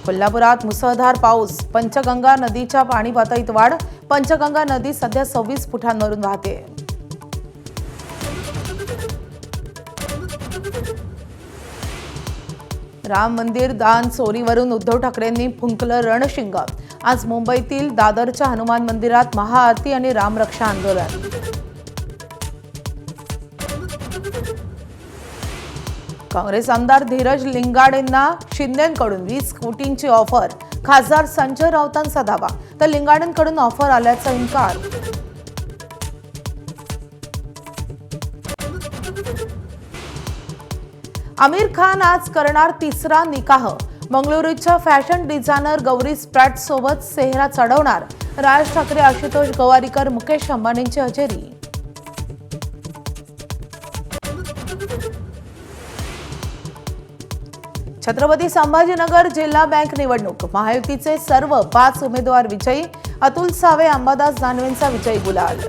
कोल्हापुरात मुसळधार पाऊस, पंचगंगा नदीच्या पाणी पातळीत वाढ। पंचगंगा नदी सध्या 26 फुटांवरून वाहते। राम मंदिर दान चोरीवरून उद्धव ठाकरेंनी फुंकलं रणशिंग। आज मुंबईतील दादरच्या हनुमान मंदिरात महाआरती आणि रामरक्षा आंदोलन। काँग्रेस आमदार धीरज लिंगाडेंना शिंदेंकडून 20 कोटींची ऑफर। खासदार संजय राऊतांचा दावा, तर लिंगाडेंकडून ऑफर आल्याचा इन्कार। आमिर खान आज करणार तिसरा निकाह। बंगळुरूच्या फॅशन डिझायनर गौरी स्प्रॅट सोबत सेहरा चढवणार। राज ठाकरे, आशुतोष गवारीकर, मुकेश अंबानींची हजेरी। छत्रपती संभाजीनगर जिल्हा बँक निवडणूक, महायुतीचे सर्व 5 उमेदवार विजयी। अतुल सावे, अंबादास दानवेंचा विजयी गुलाल।